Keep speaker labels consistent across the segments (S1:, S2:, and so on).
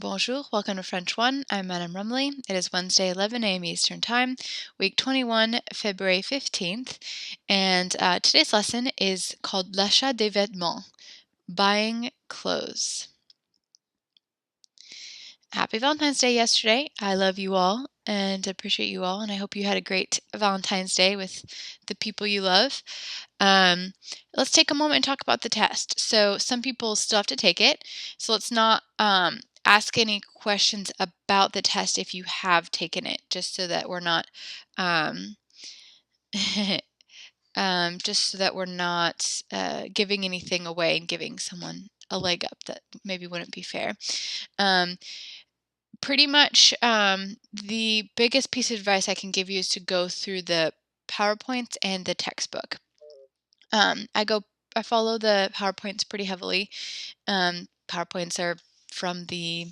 S1: Bonjour, welcome to French 1. I'm Madame Rumley. It is Wednesday, 11 a.m. Eastern Time, week 21, February 15th, and today's lesson is called L'achat des vêtements, buying clothes. Happy Valentine's Day yesterday. I love you all and appreciate you all, and I hope you had a great Valentine's Day with the people you love. Let's take a moment and talk about the test. So some people still have to take it, so let's not ask any questions about the test if you have taken it, just so that we're not um, giving anything away and giving someone a leg up that maybe wouldn't be fair. Pretty much the biggest piece of advice I can give you is to go through the PowerPoints and the textbook. I follow the PowerPoints pretty heavily. PowerPoints are from the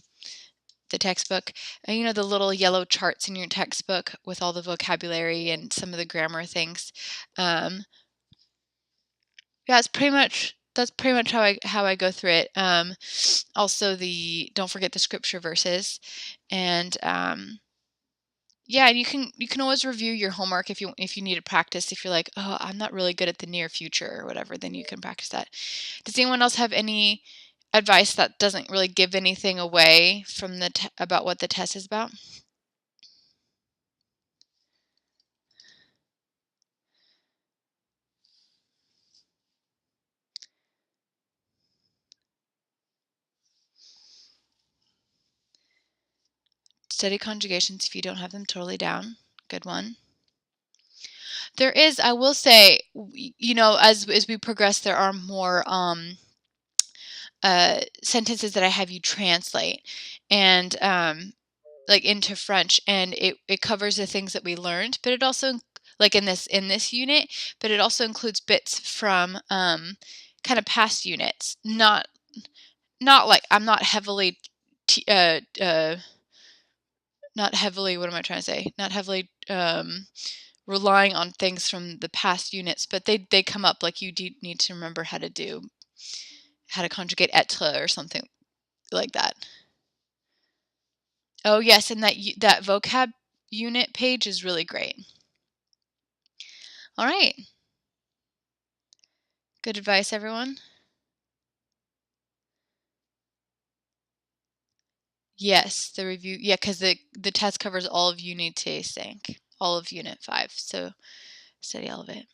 S1: textbook. You know, the little yellow charts in your textbook with all the vocabulary and some of the grammar things. Yeah, that's pretty much how I go through it. Also, don't forget the scripture verses, and yeah, and you can always review your homework if you need to practice. If you're like, oh, I'm not really good at the near future or whatever, then you can practice that. Does anyone else have any advice that doesn't really give anything away from about what the test is about? Study conjugations if you don't have them totally down. Good one. There is, I will say, you know, as we progress, there are more sentences that I have you translate, and like into French, and it covers the things that we learned, but it also, like in this unit, but it also includes bits from kind of past units. Not like I'm not heavily not heavily, what am I trying to say? Not heavily relying on things from the past units, but they come up, like you do need to remember how to conjugate être or something like that. Oh yes, and that vocab unit page is really great. All right. Good advice, everyone. Yes, the review. Yeah, because the test covers all of Unité 5, all of Unit 5. So study all of it.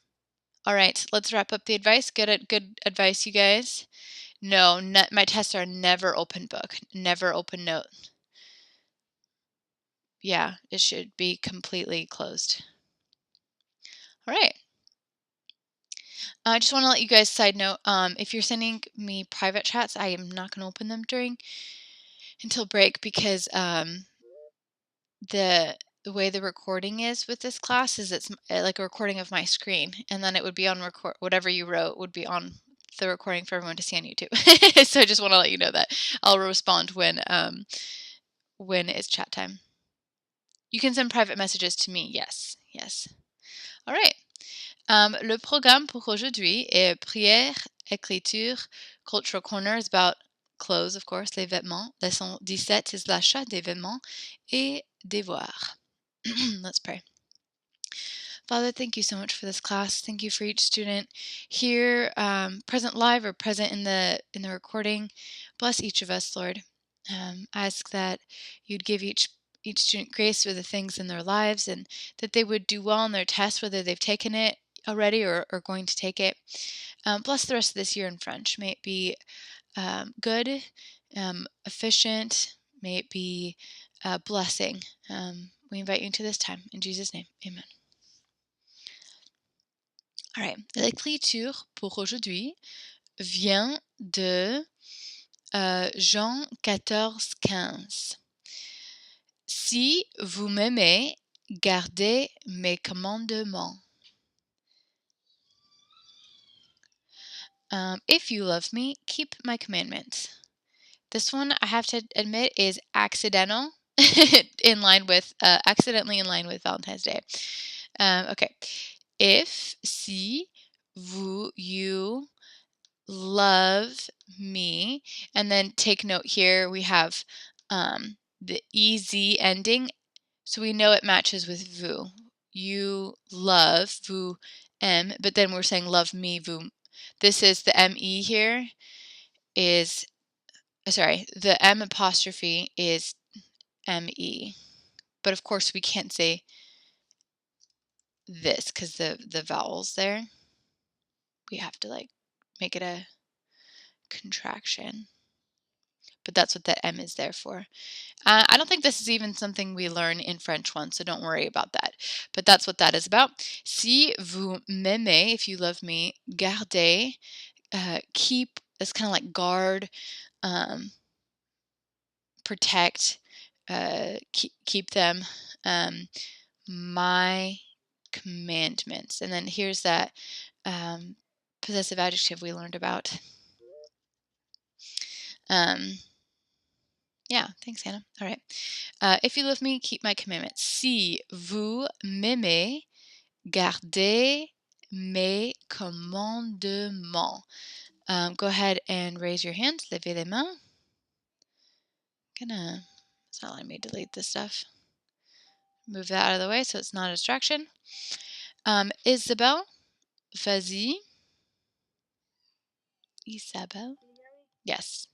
S1: All right, let's wrap up the advice. Good advice, you guys. No, my tests are never open book, never open note. Yeah, it should be completely closed. All right. I just want to let you guys, side note, if you're sending me private chats, I am not going to open them until break, because the way the recording is with this class is it's like a recording of my screen, and then it would be on whatever you wrote would be on the recording for everyone to see on YouTube. So I just want to let you know that I'll respond when it's chat time. You can send private messages to me. Yes. All right. Le programme pour aujourd'hui est prière, écriture, cultural corner is about clothes, of course, les vêtements. Leçon 17 is l'achat des vêtements et devoirs. Let's pray. Father, thank you so much for this class. Thank you for each student here, present live or present in the recording. Bless each of us, Lord. I ask that you'd give each student grace for the things in their lives, and that they would do well in their tests, whether they've taken it already or going to take it. Bless the rest of this year in French. May it be good, efficient. May it be a blessing. We invite you into this time. In Jesus' name, amen. All right. L'écriture pour aujourd'hui vient de Jean 14:15. Si vous m'aimez, gardez mes commandements. If you love me, keep my commandments. This one, I have to admit, is accidental, accidentally in line with Valentine's Day. Okay. If, si, vous, you love me, and then take note here, we have the EZ ending, so we know it matches with vous. You love, vous aime, but then we're saying love me, vous. This is the ME here is, sorry, the M apostrophe is ME. But of course we can't say this because the vowels there. We have to like make it a contraction. But that's what that M is there for. I don't think this is even something we learn in French 1, so don't worry about that. But that's what that is about. Si vous m'aimez, if you love me, gardez, keep, it's kind of like guard, protect, keep them, my commandments. And then here's that possessive adjective we learned about. Yeah, thanks, Hannah. All right. If you love me, keep my commandments. Si vous m'aimez, gardez mes commandements. Go ahead and raise your hand. Levez les mains. It's not letting me delete this stuff. Move that out of the way so it's not a distraction. Isabel, vas-y. Isabel. Yes.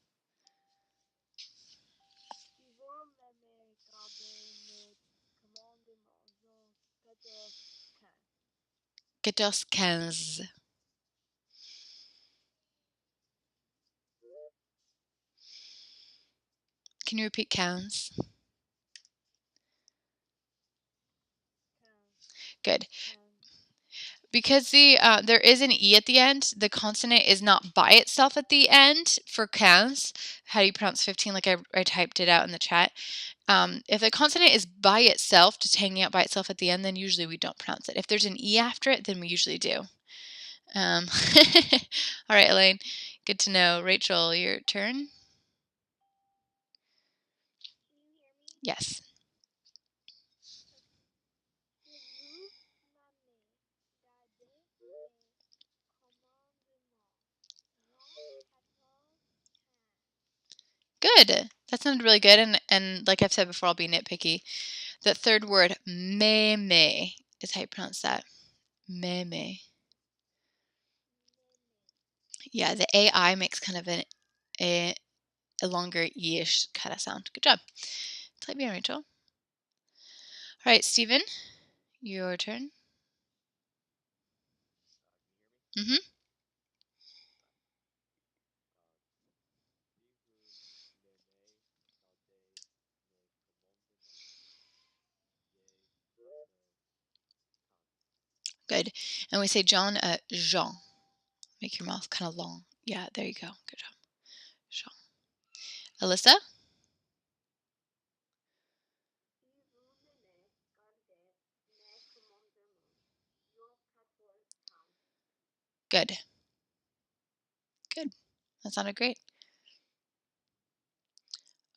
S1: 14, 15. Can you repeat 15? Good. Because there is an E at the end, the consonant is not by itself at the end for 15. How do you pronounce 15? Like I typed it out in the chat. If the consonant is by itself, just hanging out by itself at the end, then usually we don't pronounce it. If there's an E after it, then we usually do. All right, Elaine, good to know. Rachel, your turn. Yes. Good. That sounded really good. And like I've said before, I'll be nitpicky. The third word, meme, is how you pronounce that. Meme. Yeah, the AI makes kind of a longer E-ish kind of sound. Good job. Type me, Rachel. All right, Stephen, your turn. Mm-hmm. Good. And we say John, Jean. Make your mouth kind of long. Yeah, there you go. Good job. Jean. Alyssa? Good. Good. That sounded great.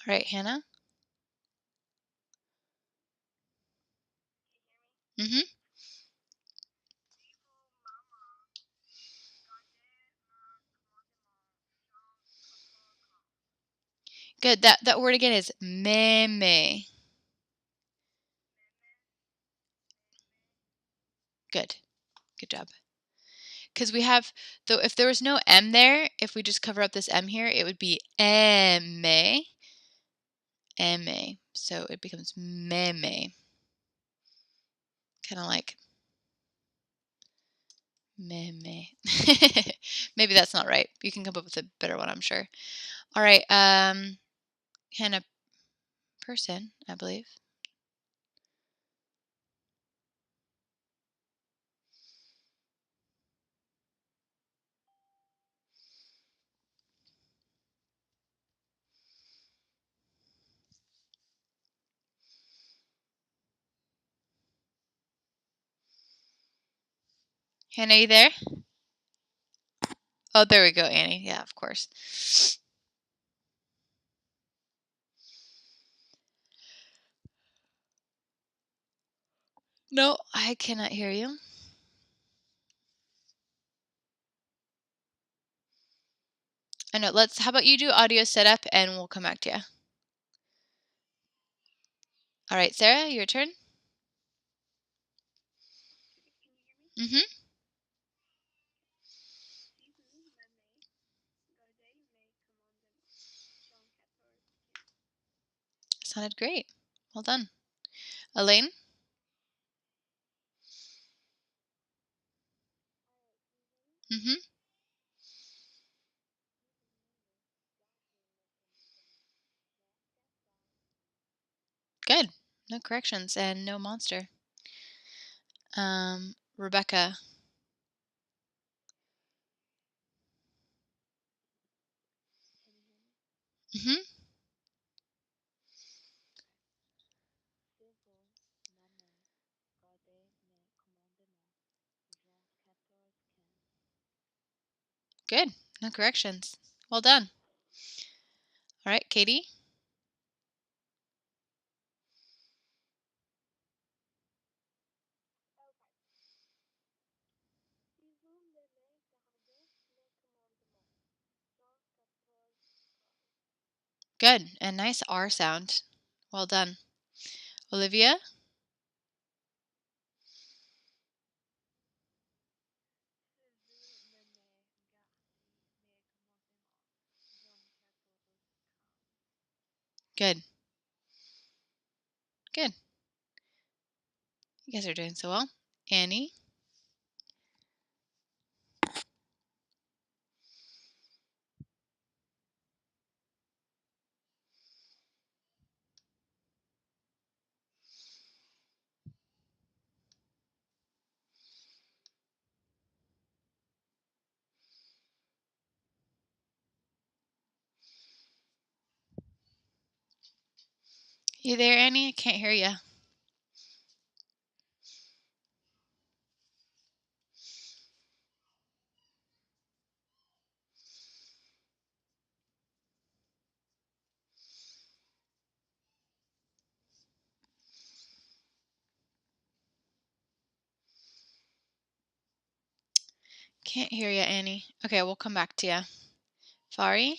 S1: All right, Hannah? Mm-hmm. Good. That word again is meme. Good. Good job. Because we have, though, if there was no M there, if we just cover up this M here, it would be eme. Eme. So it becomes meme. Kind of like meme. Maybe that's not right. You can come up with a better one, I'm sure. All right. Hannah Person, I believe. Hannah, you there? Oh, there we go, Annie. Yeah, of course. No, I cannot hear you. I know. How about you do audio setup and we'll come back to you. All right, Sarah, your turn. Mm-hmm. Sounded great. Well done. Elaine? Mm-hmm. Good. No corrections and no monster. Rebecca. Mm-hmm. Good. No corrections. Well done. All right, Katie? Good. And nice R sound. Well done. Olivia? Good. Good. You guys are doing so well. Annie? You there, Annie? I can't hear you. Can't hear you, Annie. Okay, we'll come back to you. Fari?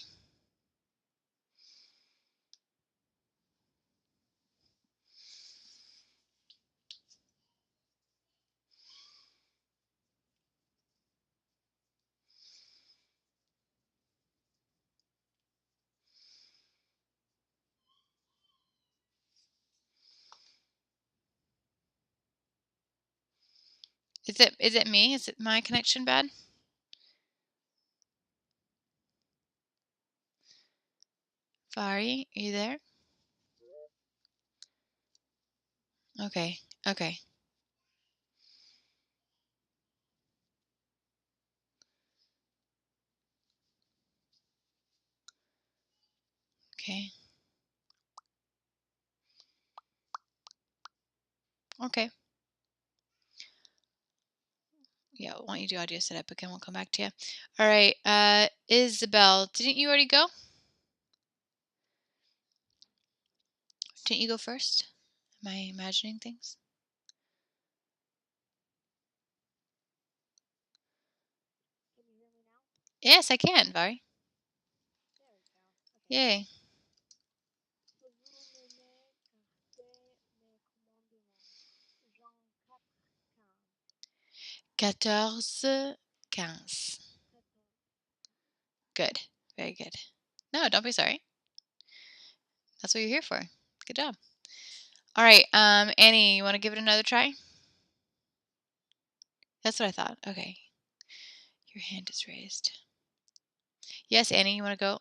S1: Is it me? Is it my connection bad? Fari, are you there? Okay. Okay. Okay. Okay. Yeah, why don't you do audio setup again? We'll come back to you. All right. Isabel, didn't you already go? Didn't you go first? Am I imagining things? Yes, I can, Vari. Yay. 14, 15. Good. Very good. No, don't be sorry. That's what you're here for. Good job. All right. Annie, you want to give it another try? That's what I thought. Okay. Your hand is raised. Yes, Annie, you want to go?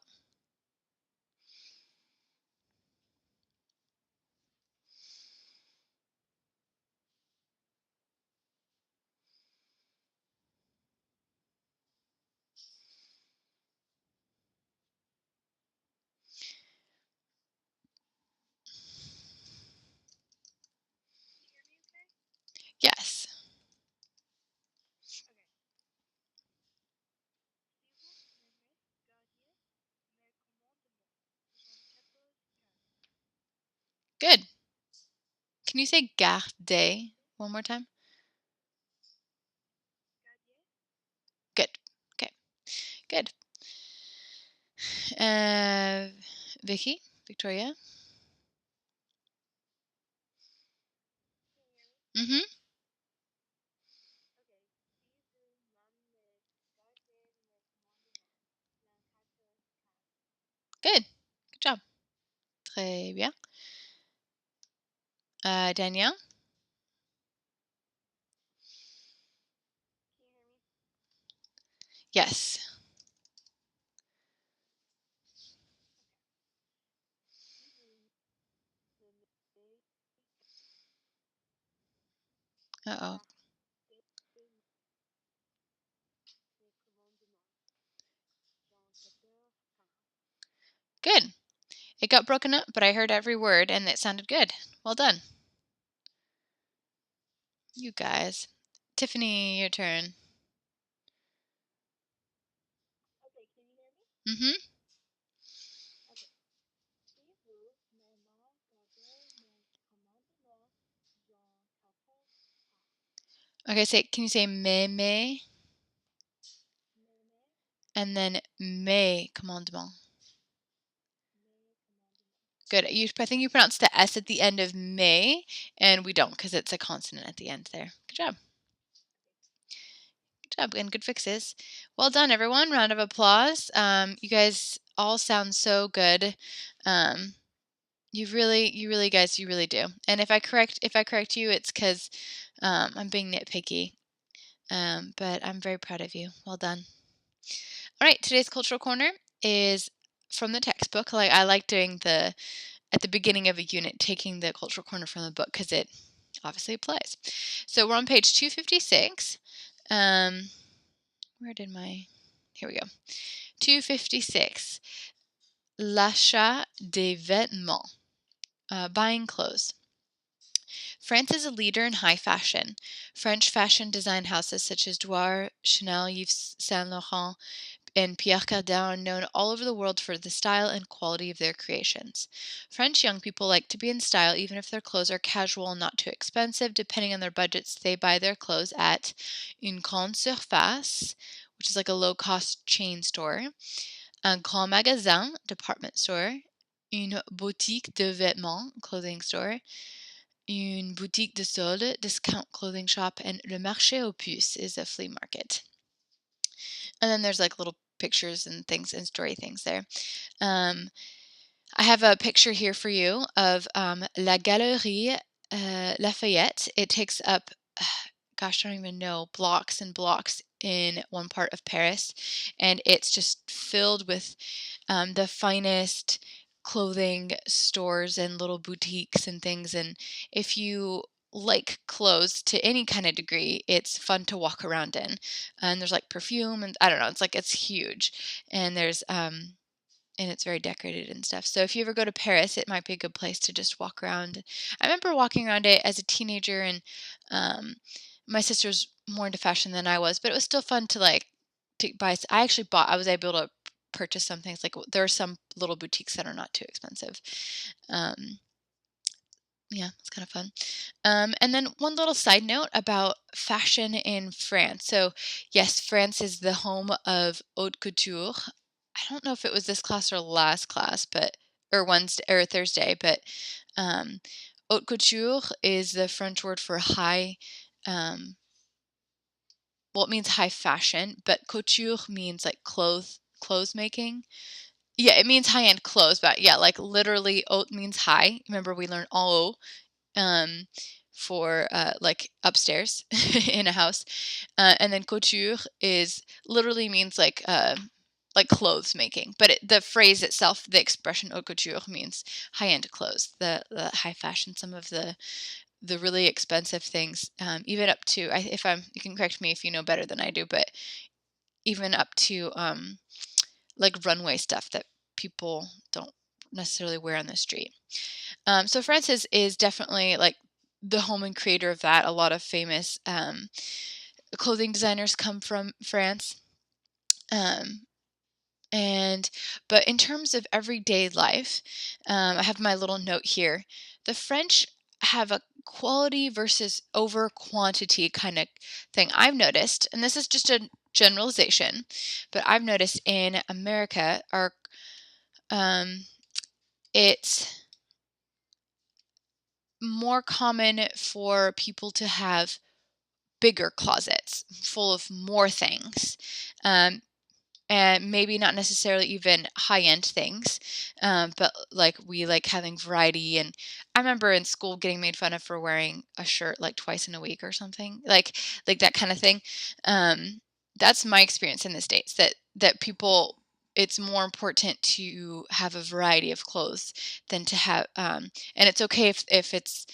S1: Yes. Good. Can you say garder one more time? Good. Okay. Good. Uh, Victoria? Mm-hmm. Good. Good job. Très bien. Danielle? Yes. Uh-oh. Good. It got broken up, but I heard every word and it sounded good. Well done. You guys. Tiffany, your turn. Mm-hmm. Okay, can you say me and then mes commandements? Good. I think you pronounced the S at the end of May, and we don't because it's a consonant at the end there. Good job. Good job and good fixes. Well done, everyone. Round of applause. You guys all sound so good. Um, you really do. And if I correct you, it's because I'm being nitpicky. But I'm very proud of you. Well done. All right, today's cultural corner is from the textbook. Like I like doing at the beginning of a unit, taking the cultural corner from the book because it obviously applies. So we're on page 256. Where did my, here we go. 256. L'achat des vêtements. Buying clothes. France is a leader in high fashion. French fashion design houses such as Dior, Chanel, Yves Saint Laurent, and Pierre Cardin are known all over the world for the style and quality of their creations. French young people like to be in style even if their clothes are casual and not too expensive. Depending on their budgets, they buy their clothes at une grande surface, which is like a low-cost chain store, un grand magasin, department store, une boutique de vêtements, clothing store, une boutique de solde, discount clothing shop, and le marché aux puces is a flea market. And then there's like little pictures and things and story things there. Um, I have a picture here for you of La Galerie Lafayette. It takes up, gosh, I don't even know, blocks and blocks in one part of Paris. And it's just filled with the finest clothing stores and little boutiques and things. And if you like clothes to any kind of degree, it's fun to walk around in. And there's like perfume and I don't know, it's huge. And there's and it's very decorated and stuff. So if you ever go to Paris, it might be a good place to just walk around. I remember walking around it as a teenager, and my sister's more into fashion than I was, but it was still fun to like to buy. I was able to purchase some things. Like there are some little boutiques that are not too expensive. Um, yeah, it's kind of fun. And then one little side note about fashion in France. So, yes, France is the home of haute couture. I don't know if it was this class or last class, but or Wednesday or Thursday, but um, haute couture is the French word for high. Um, well, it means high fashion, but couture means like clothes making. Yeah, it means high end clothes, but yeah, like literally haute means high. Remember we learned en haut um, for like upstairs in a house, and then couture is literally means like clothes making. But the phrase itself, the expression haute couture means high end clothes, the high fashion, some of the really expensive things, even up to if I'm you can correct me if you know better than I do, but even up to like runway stuff that people don't necessarily wear on the street. So France is definitely like the home and creator of that. A lot of famous clothing designers come from France. Um, and but in terms of everyday life, I have my little note here. The French have a quality versus over quantity kind of thing. I've noticed, and this is just a generalization, but I've noticed in America, um, it's more common for people to have bigger closets full of more things. Um, and maybe not necessarily even high-end things, but like we like having variety. And I remember in school getting made fun of for wearing a shirt like twice in a week or something, like that kind of thing. That's my experience in the States, that people, it's more important to have a variety of clothes than to have, and it's okay if it's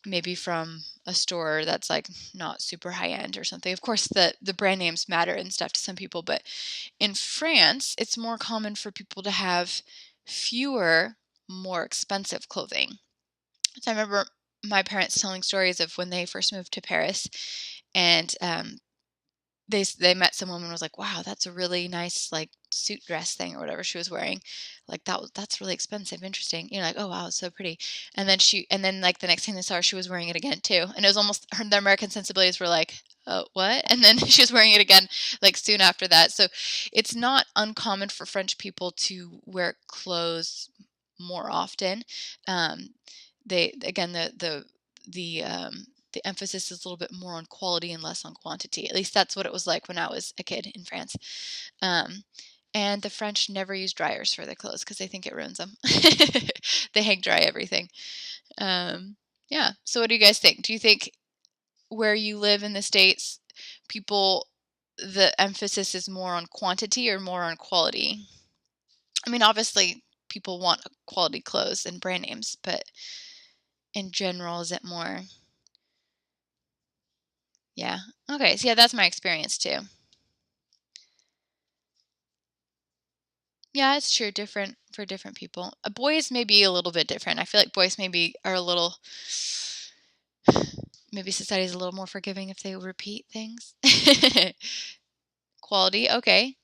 S1: maybe from a store that's like not super high end or something. Of course, the brand names matter and stuff to some people, but in France, it's more common for people to have fewer, more expensive clothing. So I remember my parents telling stories of when they first moved to Paris, and they met some woman, was like, "Wow, that's a really nice like suit dress thing or whatever she was wearing. Like that's really expensive. Interesting." Like, "Oh wow, it's so pretty." And then like the next thing they saw her, she was wearing it again too. And it was almost the American sensibilities were like, "Oh, what?" And then she was wearing it again like soon after that. So it's not uncommon for French people to wear clothes more often. Um, they again the emphasis is a little bit more on quality and less on quantity. At least that's what it was like when I was a kid in France. Um, and the French never use dryers for their clothes because they think it ruins them. They hang dry everything. Um, yeah. So what do you guys think? Do you think where you live in the States, people, the emphasis is more on quantity or more on quality? I mean, obviously, people want quality clothes and brand names, but in general, is it more? Yeah. Okay. So yeah, that's my experience too. Yeah, it's true. Different for different people. Boys may be a little bit different. I feel like boys maybe are a little, maybe society's a little more forgiving if they repeat things. Quality. Okay.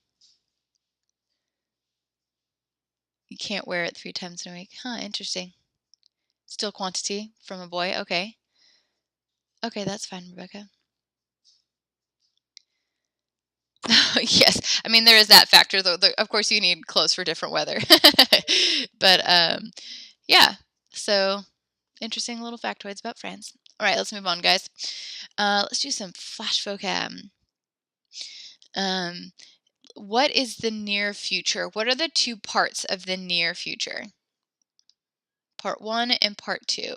S1: You can't wear it 3 times in a week. Huh. Interesting. Still quantity from a boy. Okay. Okay, that's fine, Rebecca. Yes. I mean, there is that factor, though. Of course, you need clothes for different weather. But yeah. So interesting little factoids about France. All right, let's move on, guys. Let's do some flash vocab. Um, what is the near future? What are the two parts of the near future? Part one and part two.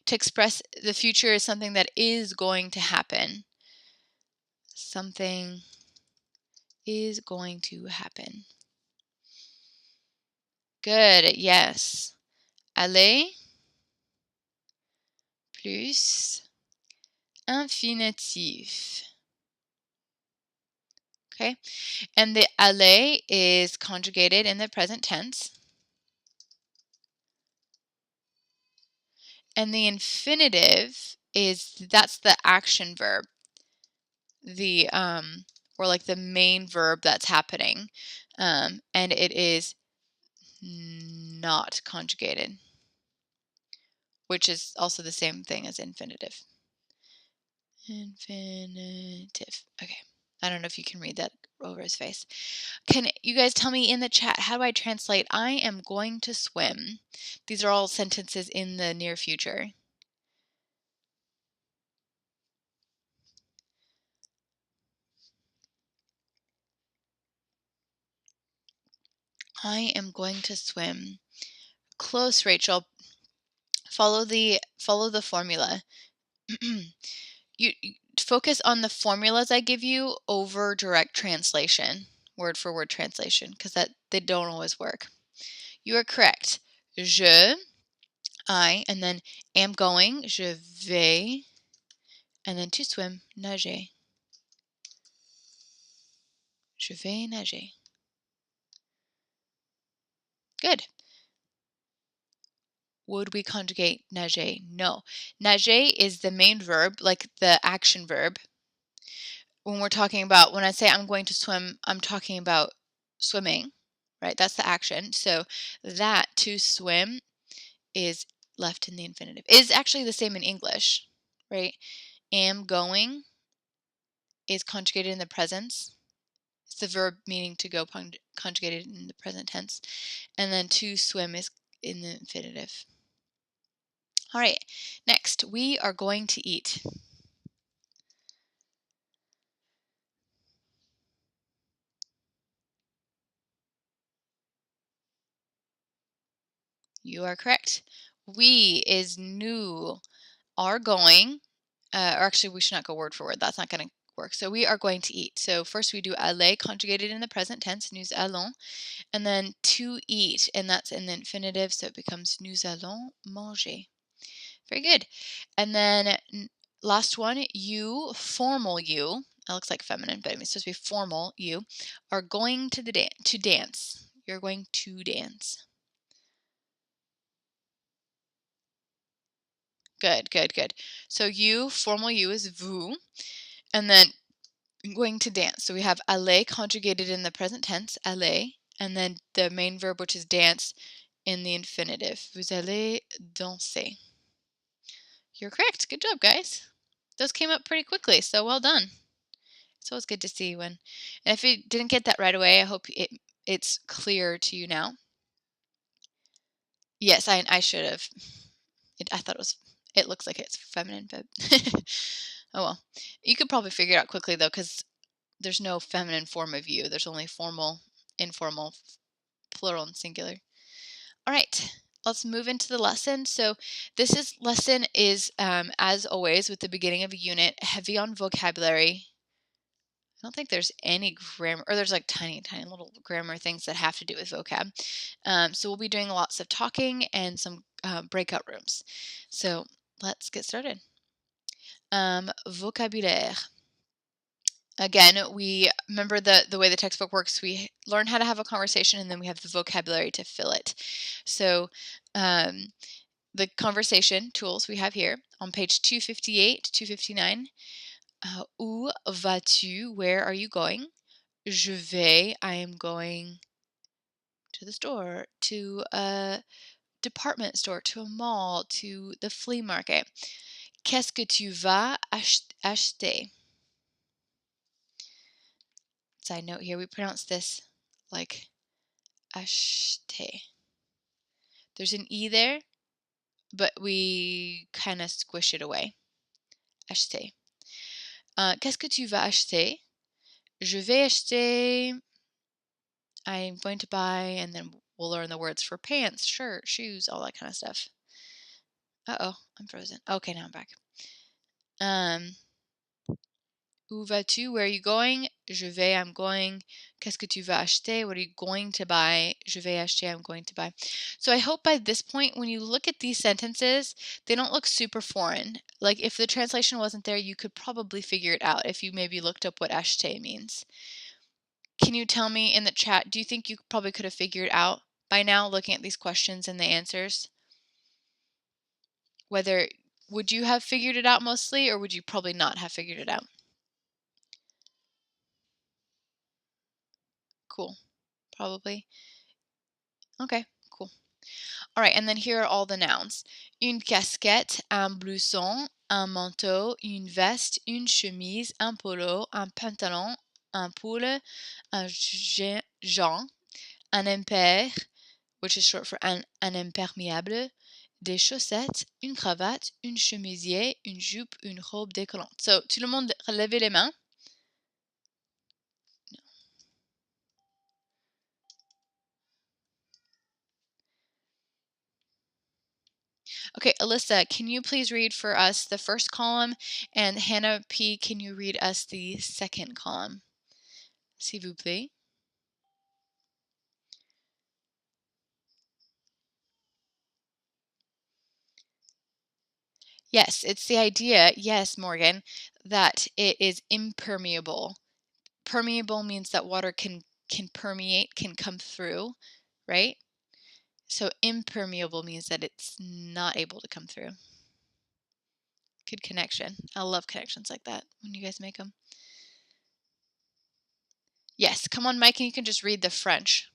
S1: To express the future is something that is going to happen. Something is going to happen. Good, yes. Aller plus infinitif. Okay, and the aller is conjugated in the present tense. And the infinitive that's the action verb. The or like the main verb that's happening. And it is not conjugated, which is also the same thing as infinitive. Infinitive. Okay. I don't know if you can read that over his face. Can you guys tell me in the chat, how do I translate I am going to swim? These are all sentences in the near future. I am going to swim. Close, Rachel. Follow the formula. you focus on the formulas I give you over direct translation, word for word translation, because that they don't always work. You are correct. I, and then am going, je vais, and then to swim, nager. Je vais nager. Good. Would we conjugate nager? No. Nager is the main verb, like the action verb. When I say I'm going to swim, I'm talking about swimming, right? That's the action. So that to swim is left in the infinitive. It is actually the same in English, right? Am going is conjugated in the present. It's the verb meaning to go conjugated in the present tense. And then to swim is in the infinitive. All right, next, we are going to eat. You are correct. We is nous are going, or actually we should not go word for word. That's not going to work. So we are going to eat. So first we do aller conjugated in the present tense, nous allons, and then to eat, and that's in the infinitive, so it becomes nous allons manger. Very good. And then last one, you, formal you, that looks like feminine, but it's supposed to be formal you, are going to dance. You're going to dance. Good, good, good. So you, formal you is vous, and then going to dance. So we have aller conjugated in the present tense, aller, and then the main verb, which is dance, in the infinitive. Vous allez danser. You're correct. Good job, guys. Those came up pretty quickly, so well done. It's always good to see when. And if you didn't get that right away, I hope it's clear to you now. Yes, I should have. I thought it was. It looks like it's feminine, but oh well. You could probably figure it out quickly though, because there's no feminine form of you. There's only formal, informal, plural, and singular. All right, let's move into the lesson. So this lesson is, as always, with the beginning of a unit, heavy on vocabulary. I don't think there's any grammar, or there's like tiny, tiny little grammar things that have to do with vocab. So we'll be doing lots of talking and some breakout rooms. So let's get started. Vocabulaire. Again, we remember the way the textbook works. We learn how to have a conversation, and then we have the vocabulary to fill it. So the conversation tools we have here on page 258, 259. Où vas-tu? Where are you going? Je vais. I am going to the store, to a department store, to a mall, to the flea market. Qu'est-ce que tu vas acheter? Side note here, we pronounce this like acheter. There's an E there, but we kind of squish it away. Acheter. Qu'est-ce que tu vas acheter? Je vais acheter. I'm going to buy, and then we'll learn the words for pants, shirt, shoes, all that kind of stuff. Uh-oh, I'm frozen. Okay, now I'm back. Où vas-tu? Where are you going? Je vais, I'm going. Qu'est-ce que tu vas acheter? What are you going to buy? Je vais acheter, I'm going to buy. So I hope by this point, when you look at these sentences, they don't look super foreign. Like if the translation wasn't there, you could probably figure it out if you maybe looked up what acheter means. Can you tell me in the chat, do you think you probably could have figured out by now looking at these questions and the answers? Would you have figured it out mostly, or would you probably not have figured it out? Cool. Probably. Okay, cool. All right, and then here are all the nouns. Une casquette, un blouson, un manteau, une veste, une chemise, un polo, un pantalon, un pull, un jean, un impair, which is short for un imperméable, des chaussettes, une cravate, une chemisier, une jupe, une robe décollante. So, tout le monde levez les mains. Okay, Alyssa, can you please read for us the first column? And Hannah P., can you read us the second column? S'il vous plaît. Yes, it's the idea, yes, Morgan, that it is impermeable. Permeable means that water can permeate, can come through, right? So impermeable means that it's not able to come through. Good connection. I love connections like that when you guys make them. Yes, come on, Mike, and you can just read the French.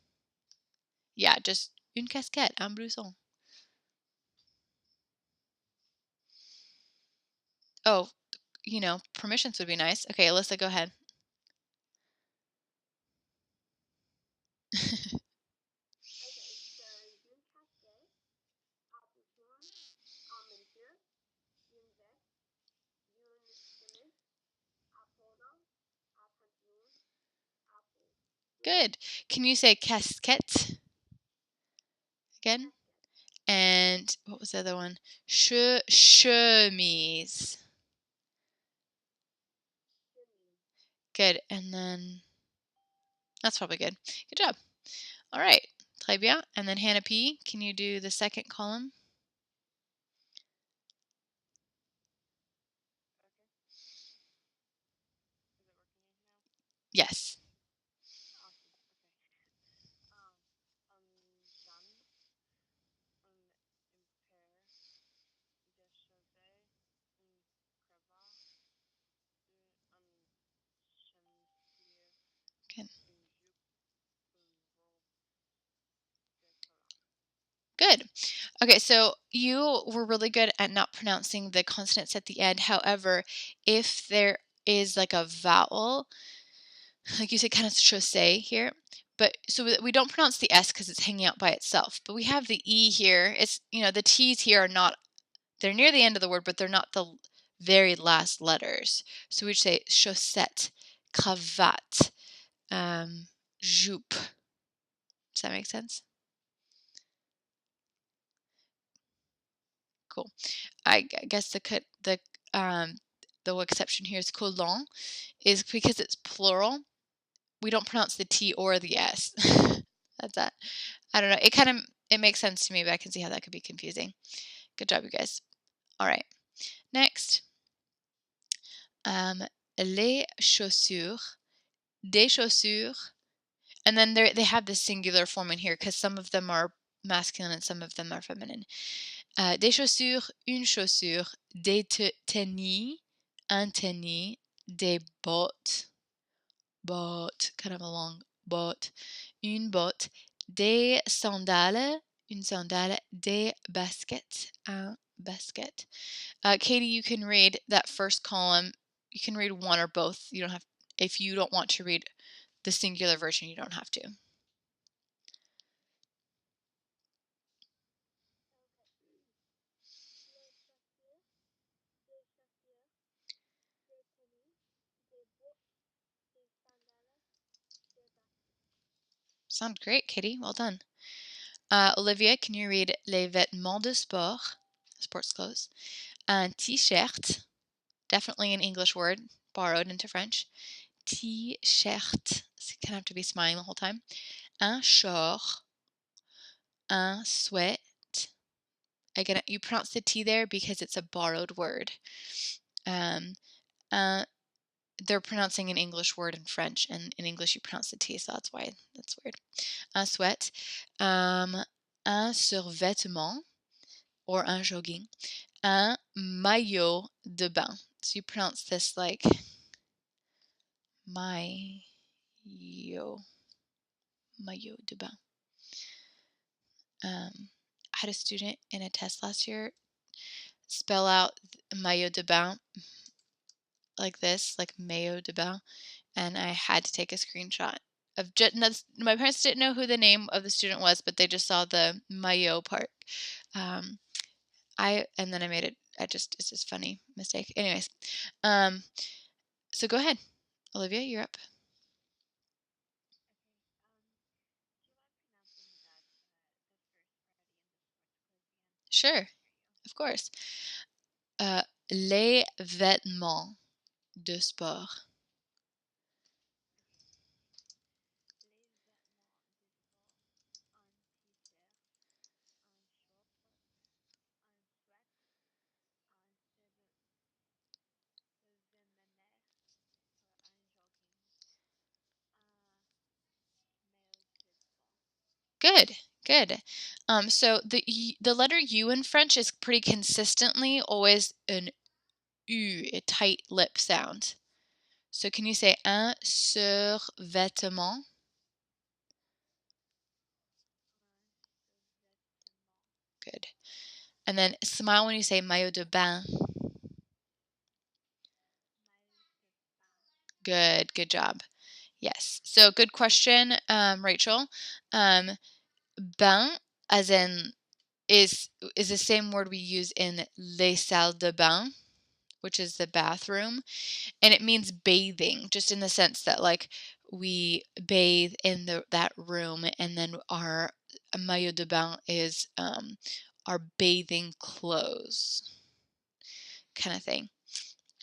S1: Yeah, just une casquette, un blouson. Oh, permissions would be nice. Okay, Alyssa, go ahead. Good. Can you say casquette again? And what was the other one? Chemise. Good. And then that's probably good. Good job. All right. Très bien. And then Hannah P., can you do the second column? Yes. Good. Good. Okay, so you were really good at not pronouncing the consonants at the end. However, if there is like a vowel, like you said, kind of chaussee here, but so we don't pronounce the S because it's hanging out by itself. But we have the E here. It's, the T's here are not, they're near the end of the word, but they're not the very last letters. So we'd say chaussette, cravate, jupe. Does that make sense? Cool. I guess the exception here is colon, is because it's plural. We don't pronounce the T or the S. That's that. I don't know. It makes sense to me, but I can see how that could be confusing. Good job, you guys. All right. Next, les chaussures, des chaussures, and then they have the singular form in here because some of them are masculine and some of them are feminine. Des chaussures, une chaussure, des tennis, un tennis, des bottes, kind of a long botte, une botte, des sandales, une sandale, des baskets, un basket. Katie, you can read that first column. You can read one or both. You don't have, if you don't want to read the singular version, you don't have to. Sounds great, Katie. Well done. Olivia, can you read les vêtements de sport, sports clothes, un t-shirt, definitely an English word, borrowed into French, t-shirt, so you kind of have to be smiling the whole time, un short, un sweat, again, you pronounce the T there because it's a borrowed word. They're pronouncing an English word in French, and in English you pronounce the T, so that's why that's weird. Un sweat, un survêtement, or un jogging, un maillot de bain. So you pronounce this like maillot de bain. I had a student in a test last year spell out maillot de bain like this, like maillot de bain, and I had to take a screenshot of just, my parents didn't know who the name of the student was, but they just saw the maillot part. And then I made it. It's just funny mistake. Anyways, so go ahead, Olivia, you're up. Sure, of course. Les vêtements de sport. Good, good. So the letter U in French is pretty consistently always an U, a tight lip sound. So can you say un survêtement? Good. And then smile when you say maillot de bain. Good job. Yes. So good question, Rachel. Bain, as in, is the same word we use in les salles de bain, which is the bathroom, and it means bathing, just in the sense that like we bathe in that room, and then our maillot de bain is our bathing clothes, kind of thing.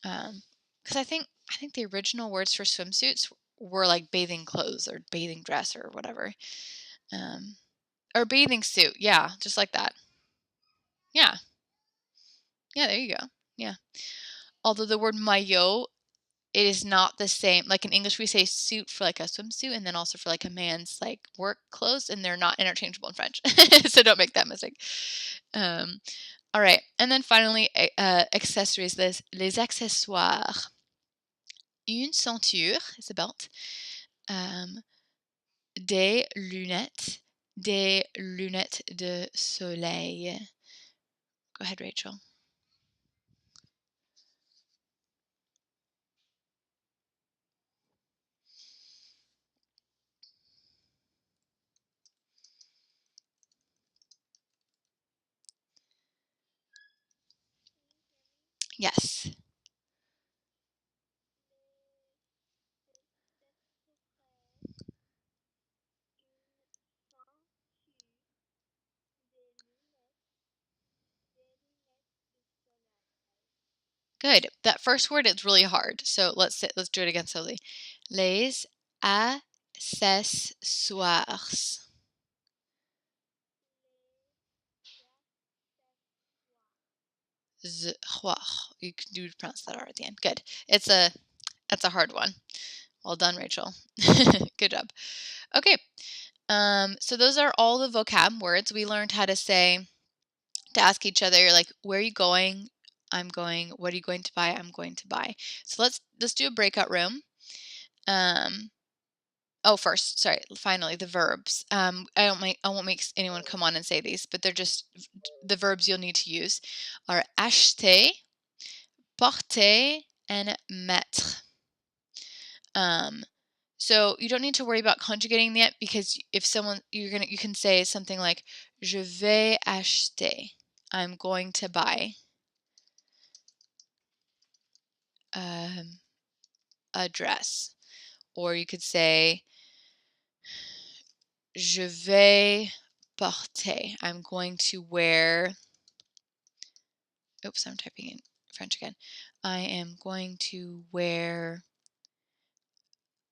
S1: Because I think the original words for swimsuits were like bathing clothes or bathing dress or whatever, um, or bathing suit. Yeah, just like that. Yeah, yeah. There you go. Yeah. Although the word maillot, it is not the same. Like in English, we say suit for like a swimsuit, and then also for like a man's like work clothes, and they're not interchangeable in French. So don't make that mistake. Um, all right, and then finally, accessories. Les accessoires. Une ceinture is a belt. Um, des lunettes de soleil. Go ahead, Rachel. Yes. Good. That first word is really hard. So let's do it again slowly. Les accessoires. You can do pronounce that R at the end. Good. That's a hard one. Well done, Rachel. Good job. Okay. So those are all the vocab words. We learned how to say, to ask each other, like, where are you going? I'm going. What are you going to buy? I'm going to buy. So let's do a breakout room. Oh, first, sorry, finally, the verbs. I won't make anyone come on and say these, but they're just the verbs you'll need to use are acheter, porter, and mettre. So you don't need to worry about conjugating yet, because if someone you can say something like je vais acheter. I'm going to buy a dress, or you could say je vais porter. I'm going to wear. Oops, I'm typing in French again. I am going to wear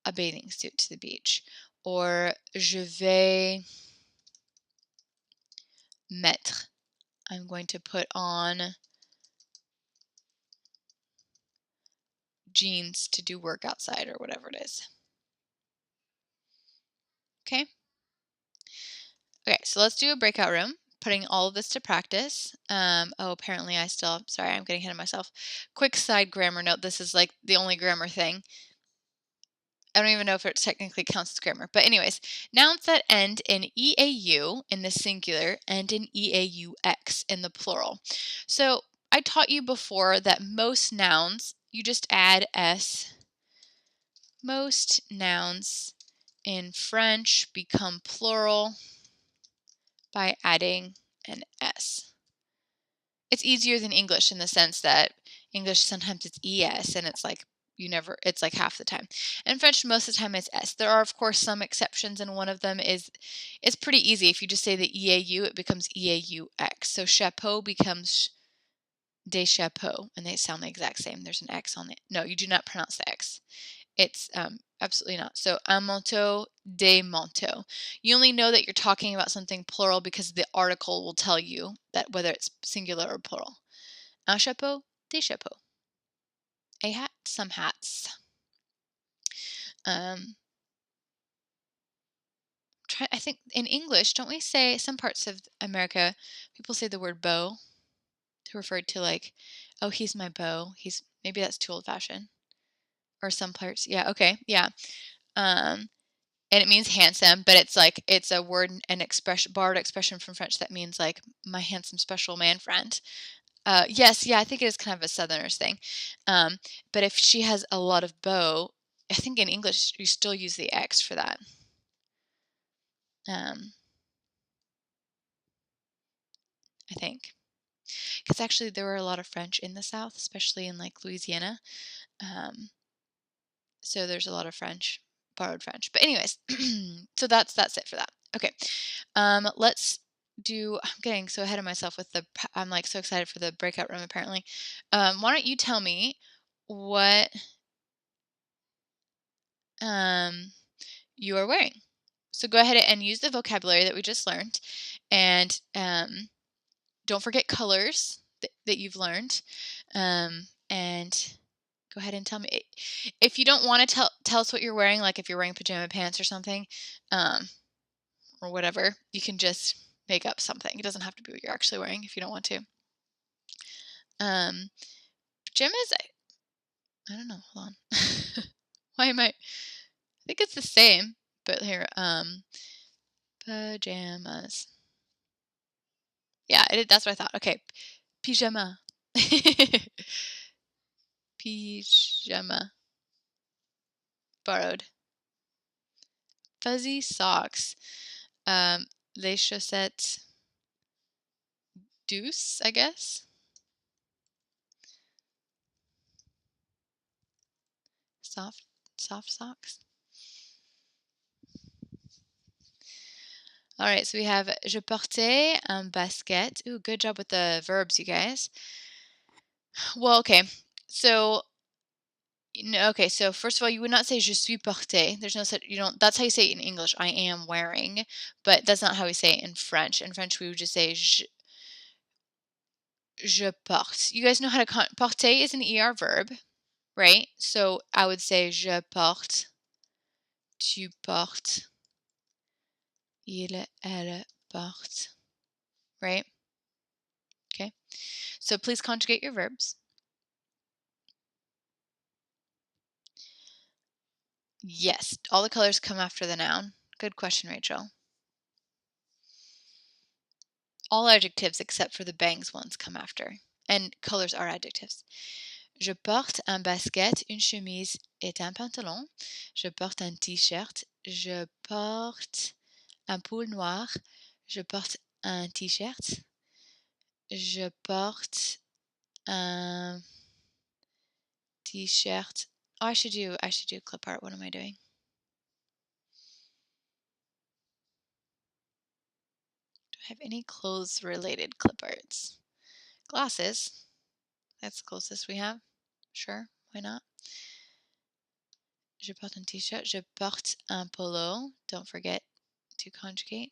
S1: a bathing suit to the beach. Or je vais mettre. I'm going to put on jeans to do work outside, or whatever it is. Okay? Okay, so let's do a breakout room, putting all of this to practice. Apparently sorry, I'm getting ahead of myself. Quick side grammar note. This is like the only grammar thing. I don't even know if it technically counts as grammar. But anyways, nouns that end in EAU in the singular and in EAUX in the plural. So I taught you before that most nouns, you just add S. Most nouns in French become plural by adding an S. It's easier than English in the sense that English sometimes it's ES, and it's like it's like half the time. In French, most of the time it's S. There are, of course, some exceptions, and one of them is it's pretty easy. If you just say the EAU, it becomes EAUX. So chapeau becomes des chapeaux, and they sound the exact same. There's an X on it. No, you do not pronounce the X. It's absolutely not. So un manteau, des manteaux. You only know that you're talking about something plural because the article will tell you that whether it's singular or plural. Un chapeau, des chapeaux. A hat, some hats. Um, I think in English, don't we say, some parts of America, people say the word beau to refer to like, oh, he's my beau. Maybe that's too old fashioned. Or some parts, yeah, okay, yeah. And it means handsome, but it's a word and expression, borrowed expression from French that means like my handsome special man friend. Yes, yeah, I think it is kind of a Southerners thing. But if she has a lot of beaux, I think in English you still use the X for that. I think. Because actually there were a lot of French in the South, especially in like Louisiana. Um, so there's a lot of French, borrowed French. But anyways, so that's it for that. Okay. Let's do. I'm getting so ahead of myself with the. I'm like so excited for the breakout room. Apparently, why don't you tell me what um you are wearing? So go ahead and use the vocabulary that we just learned, and don't forget colors that you've learned, and go ahead and tell me if you don't want to tell us what you're wearing, like if you're wearing pajama pants or something, um, or whatever. You can just make up something. It doesn't have to be what you're actually wearing if you don't want to. Um, pajamas, I don't know. Hold on. Why am I think it's the same, but here, pajamas. Yeah, that's what I thought. Okay, pyjama. Pyjama. Borrowed. Fuzzy socks. Um, les chaussettes douce, I guess. Soft, soft socks. All right, so we have je portais un basket. Ooh, good job with the verbs, you guys. Well, okay. So, okay, so first of all, you would not say je suis porté. There's no such, you don't, that's how you say it in English, I am wearing, but that's not how we say it in French. In French, we would just say je porte. You guys know how to, porter is an ER verb, right? So I would say je porte, tu portes, il, elle porte, right? Okay. So please conjugate your verbs. Yes, all the colors come after the noun. Good question, Rachel. All adjectives except for the bangs ones come after. And colors are adjectives. Je porte un basket, une chemise et un pantalon. Je porte un t-shirt. Je porte un pull noir. Je porte un t-shirt. Je porte un t-shirt. Oh, I should do clip art. What am I doing? Do I have any clothes related clip arts? Glasses. That's the closest we have. Sure, why not? Je porte un t-shirt. Je porte un polo. Don't forget to conjugate.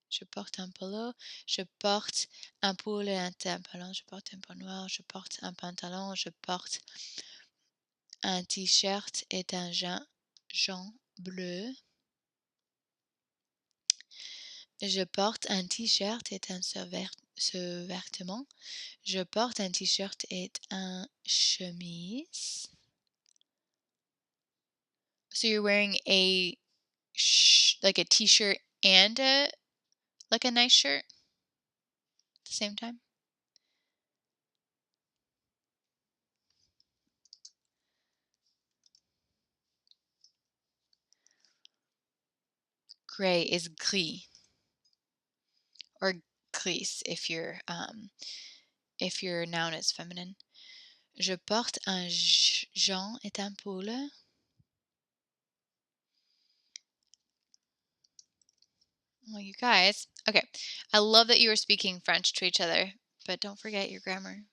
S1: Je porte un polo. Je porte un pull et un pantalon. Je porte un pull noir. Je porte un pantalon. Je porte un t-shirt et un jean bleu. Je porte un t-shirt et un sous-vêtement. Je porte un t-shirt et un chemise. So you're wearing a like a t-shirt and like a nice shirt at the same time? Gray is gris or gris if your noun is feminine. Je porte un jean et un pull. Well, you guys. Okay. I love that you were speaking French to each other, but don't forget your grammar.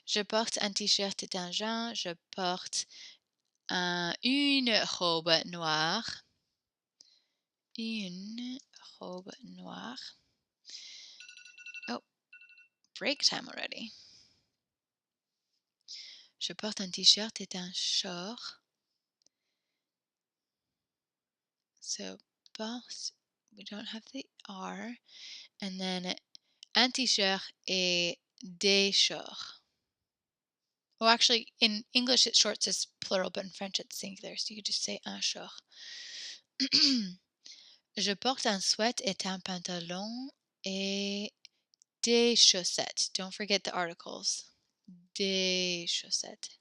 S1: Je porte un t-shirt et un jean. Je porte une robe noire. Une robe noire. Oh, break time already. Je porte un t-shirt et un short. So porte, we don't have the R. And then un t-shirt et des shorts. Well, actually, in English it's shorts is plural, but in French it's singular, so you could just say un short. Je porte un sweat et un pantalon et des chaussettes. Don't forget the articles. Des chaussettes.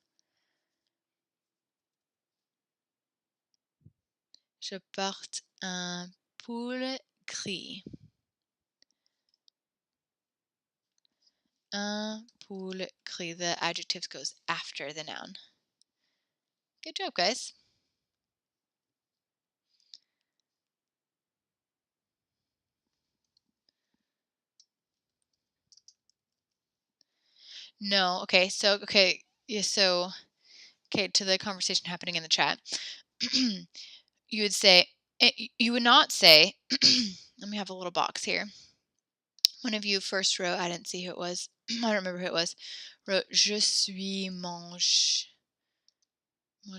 S1: Je porte un pull gris. Un poule crie. The adjective goes after the noun. Good job, guys. No. Okay. So, okay. Yeah. So, okay. To the conversation happening in the chat, you would say, you would not say, let me have a little box here. One of you first wrote, I didn't see who it was. I don't remember who it was. Wrote, je suis manger. I'm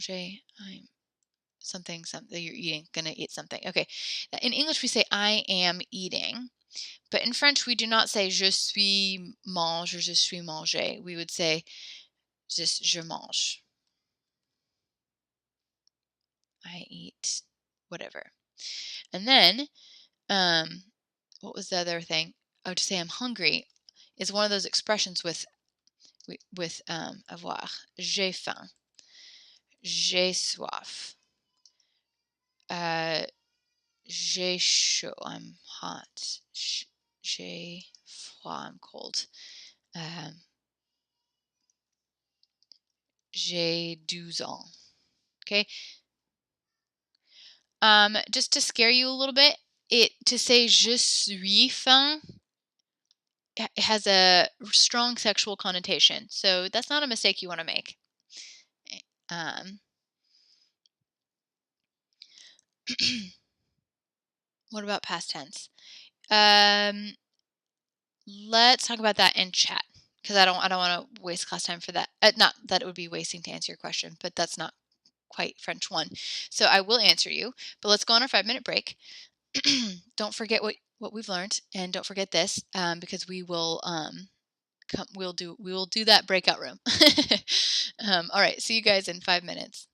S1: something, you're eating, gonna eat something. Okay. In English, we say, I am eating. But in French, we do not say je suis mange or je suis manger. We would say just je mange. I eat whatever. And then, what was the other thing? Oh, to say I'm hungry is one of those expressions with avoir. J'ai faim. J'ai soif. J'ai chaud. I'm hot. J'ai froid. I'm cold. J'ai 12 ans. Okay. Just to scare you a little bit, to say je suis faim has a strong sexual connotation. So that's not a mistake you want to make. What about past tense? Let's talk about that in chat because I don't want to waste class time for that. Not that it would be wasting to answer your question, but that's not quite French 1. So I will answer you, but let's go on our 5-minute break. Don't forget what we've learned, and don't forget this because we will we will do that breakout room. All right, see you guys in 5 minutes.